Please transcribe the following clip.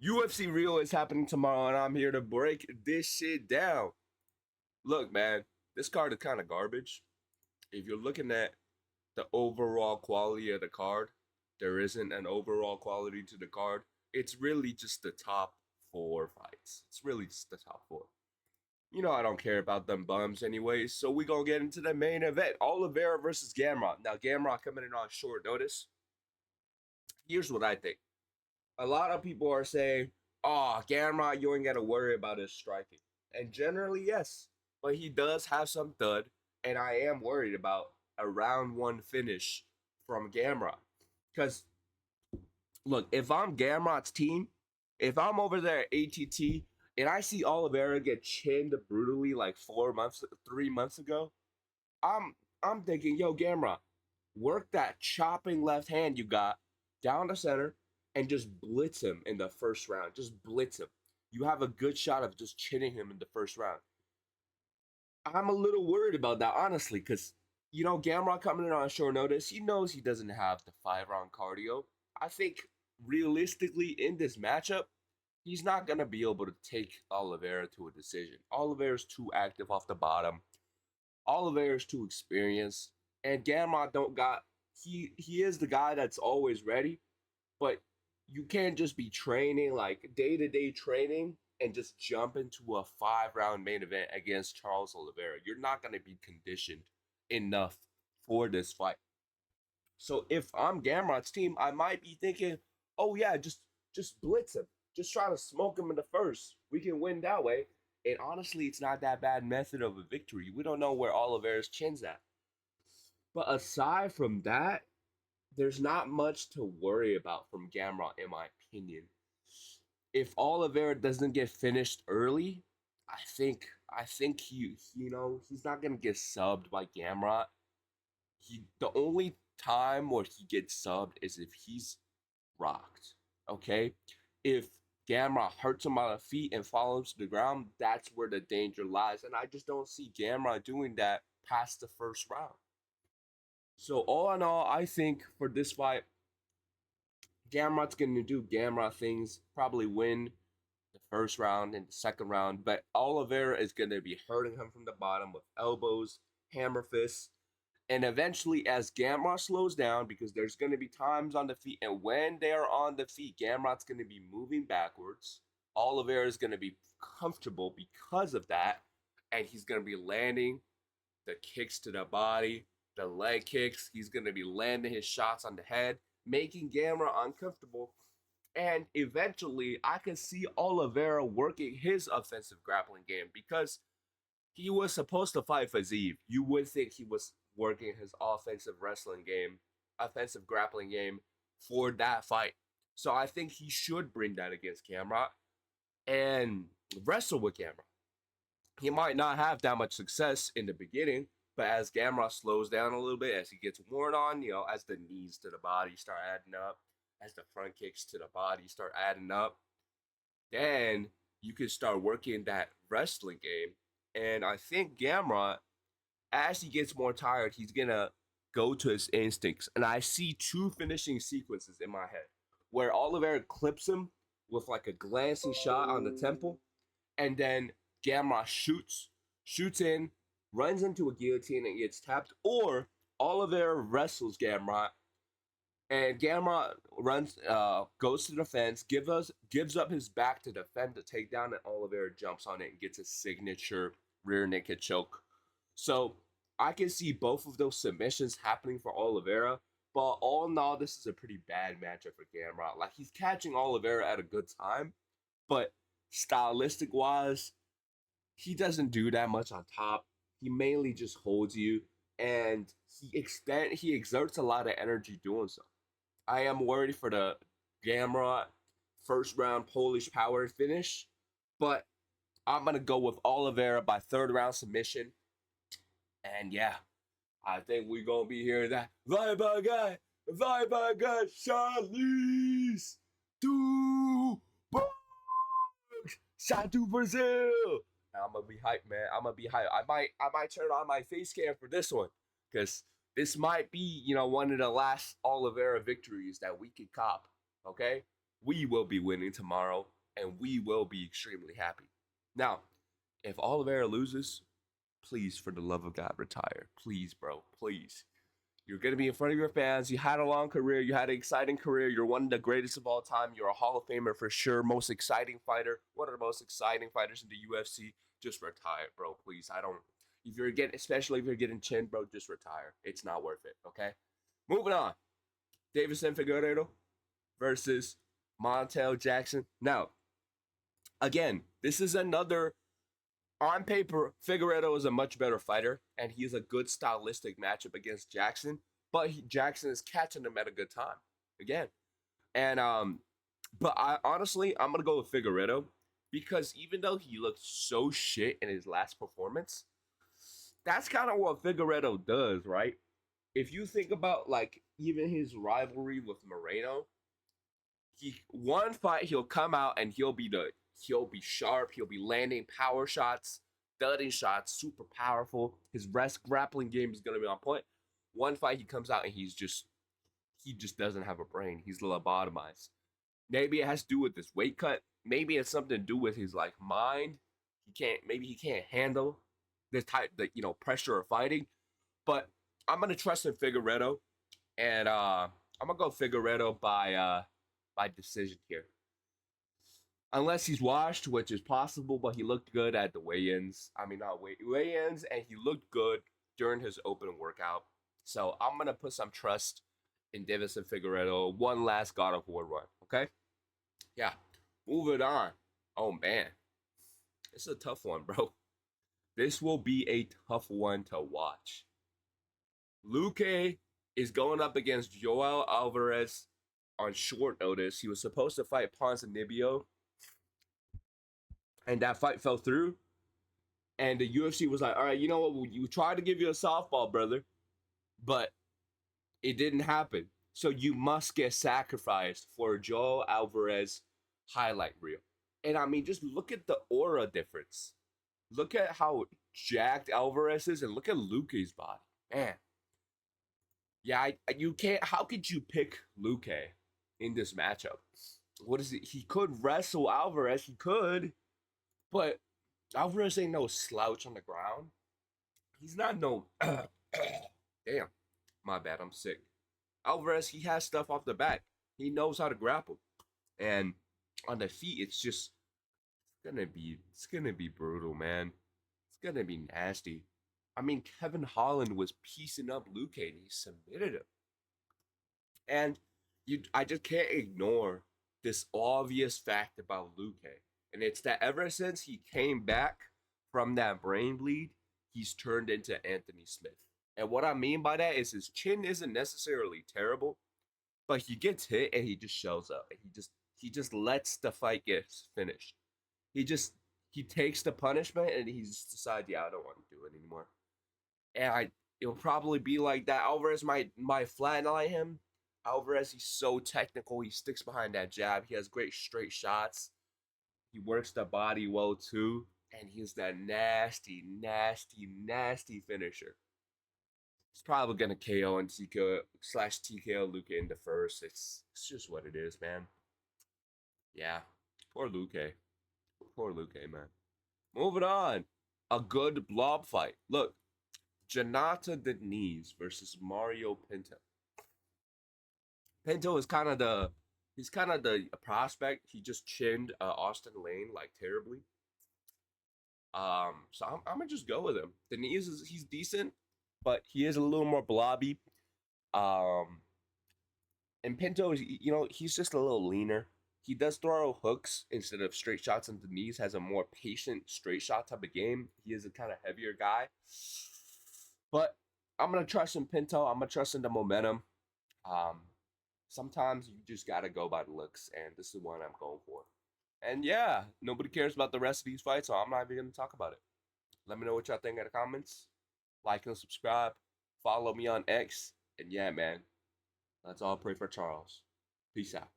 UFC Rio is happening tomorrow, and I'm here to break this shit down. Look, man, this card is kind of garbage. If you're looking at the overall quality of the card, there isn't an overall quality to the card. It's really just the top four fights. It's really just the top four. You know I don't care about them bums anyways, so we gonna get into the main event. Oliveira versus Gamrot. Now Gamrot coming in on short notice. Here's what I think. A lot of people are saying, "Oh, Gamrot, you ain't got to worry about his striking." And generally, yes, but he does have some thud, and I am worried about a round one finish from Gamrot. Because look, if I'm Gamrot's team, if I'm over there at ATT and I see Oliveira get chinned brutally like 4 months, 3 months ago, I'm I'm thinking, yo, Gamrot, work that chopping left hand you got down the center and just blitz him in the first round. Just blitz him. You have a good shot of just chinning him in the first round. I'm a little worried about that, honestly, because Gamrot coming in on short notice, he knows he doesn't have the 5 round cardio. I think realistically in this matchup, he's not gonna be able to take Oliveira to a decision. Oliveira's too active off the bottom. Oliveira's too experienced, and Gamrot don't got. He is the guy that's always ready, but you can't just be training like day to day training and just jump into a 5 round main event against Charles Oliveira. You're not gonna be conditioned enough for this fight. So if I'm Gamrot's team, I might be thinking, oh yeah, just blitz him. Just try to smoke him in the first. We can win that way. And honestly, it's not that bad method of a victory. We don't know where Oliveira's chin's at. But aside from that, there's not much to worry about from Gamrot, in my opinion. If Oliveira doesn't get finished early, I think he's not gonna get subbed by Gamrot. The only time where he gets subbed is if he's rocked. Okay? If Gamrot hurts him on the feet and follows to the ground, that's where the danger lies. And I just don't see Gamrot doing that past the first round. So all in all, I think for this fight, Gamrot's gonna do Gamrot things, probably win the first round and the second round, but Oliveira is gonna be hurting him from the bottom with elbows, hammer fists, and eventually, as Gamrot slows down, because there's going to be times on the feet, and when they're on the feet, Gamrot's going to be moving backwards. Oliveira is going to be comfortable because of that, and he's going to be landing the kicks to the body, the leg kicks. He's going to be landing his shots on the head, making Gamrot uncomfortable. And eventually, I can see Oliveira working his offensive grappling game because he was supposed to fight Fazeev. You would think he was working his offensive wrestling game, offensive grappling game for that fight. So I think he should bring that against Gamrot and wrestle with Gamrot. He might not have that much success in the beginning, but as Gamrot slows down a little bit, as he gets worn on, as the knees to the body start adding up, as the front kicks to the body start adding up, then you can start working that wrestling game. And I think Gamrot, as he gets more tired, he's gonna go to his instincts. And I see two finishing sequences in my head where Oliveira clips him with like a glancing shot on the temple, and then Gamrot shoots in, runs into a guillotine and gets tapped, or Oliveira wrestles Gamrot and Gamrot goes to the fence, gives up his back to defend the takedown, and Oliveira jumps on it and gets a signature rear naked choke. So I can see both of those submissions happening for Oliveira, but all in all, this is a pretty bad matchup for Gamrot. Like, he's catching Oliveira at a good time, but stylistic wise, he doesn't do that much on top. He mainly just holds you, and he exerts a lot of energy doing so. I am worried for the Gamrot first round Polish power finish, but I'm gonna go with Oliveira by third round submission. And yeah, I think we're gonna be hearing that vai pagar, Charles to shot to Brazil. I'm gonna be hyped, man. I'm gonna be hyped. I might turn on my face cam for this one because this might be one of the last Oliveira victories that we could cop. Okay, we will be winning tomorrow, and we will be extremely happy. Now, if Oliveira loses, please, for the love of God, retire. Please, bro. Please. You're going to be in front of your fans. You had a long career. You had an exciting career. You're one of the greatest of all time. You're a Hall of Famer for sure. Most exciting fighter. One of the most exciting fighters in the UFC. Just retire, bro. Please. If you're getting, especially if you're getting chinned, bro, just retire. It's not worth it, okay? Moving on. Deiveson Figueiredo versus Montel Jackson. Now, again, this is another, on paper, Figueiredo is a much better fighter, and he's a good stylistic matchup against Jackson, but Jackson is catching him at a good time, again. And, but I'm going to go with Figueiredo, because even though he looked so shit in his last performance, that's kind of what Figueiredo does, right? If you think about, like, even his rivalry with Moreno, one fight he'll come out and he'll be sharp, he'll be landing power shots, thudding shots, super powerful. His grappling game is gonna be on point. One fight he comes out and he just doesn't have a brain. He's lobotomized. Maybe it has to do with this weight cut. Maybe it's something to do with his like mind. Maybe he can't handle this type pressure of fighting. But I'm gonna trust in Figueiredo, and I'm gonna go Figueiredo by decision here. Unless he's washed, which is possible, but he looked good at the weigh-ins. I mean, not weigh-ins, and he looked good during his open workout. So I'm going to put some trust in Deiveson Figueiredo. One last God of War run, okay? Yeah, moving on. Oh, man. This is a tough one, bro. This will be a tough one to watch. Luque is going up against Joel Alvarez on short notice. He was supposed to fight Ponzinibbio, and that fight fell through. And the UFC was like, all right, you know what? You tried to give you a softball, brother, but it didn't happen. So you must get sacrificed for Joel Alvarez highlight reel. And I mean, just look at the aura difference. Look at how jacked Alvarez is, and look at Luque's body. Man. Yeah, you can't. How could you pick Luque in this matchup? What is it? He could wrestle Alvarez. He could. But Alvarez ain't no slouch on the ground. He's not no... Damn. My bad, I'm sick. Alvarez, he has stuff off the back. He knows how to grapple. And on the feet, it's gonna be brutal, man. It's gonna be nasty. I mean, Kevin Holland was piecing up Luque and he submitted him. And I just can't ignore this obvious fact about Luque. And it's that ever since he came back from that brain bleed, he's turned into Anthony Smith. And what I mean by that is his chin isn't necessarily terrible, but he gets hit and he just shows up. And he just lets the fight get finished. He takes the punishment and he just decides, yeah, I don't want to do it anymore. And it'll probably be like that. Alvarez might flatline him. Alvarez, he's so technical. He sticks behind that jab. He has great straight shots. He works the body well too. And he's that nasty, nasty, nasty finisher. He's probably going to KO and TKO Luque in the first. It's just what it is, man. Yeah. Poor Luque. Poor Luque, man. Moving on. A good blob fight. Look. Jonathan Deniz versus Mario Pinto. Pinto is kind of the prospect. He just chinned Austin Lane like terribly. So I'm gonna just go with him. Deniz he's decent, but he is a little more blobby. And Pinto is, he's just a little leaner. He does throw hooks instead of straight shots, and Deniz has a more patient straight shot type of game. He is a kind of heavier guy. But I'm going to trust in Pinto. I'm going to trust in the momentum. Sometimes you just got to go by the looks, and this is the one I'm going for. And yeah, nobody cares about the rest of these fights, so I'm not even going to talk about it. Let me know what y'all think in the comments. Like and subscribe. Follow me on X. And yeah, man, let's all pray for Charles. Peace out.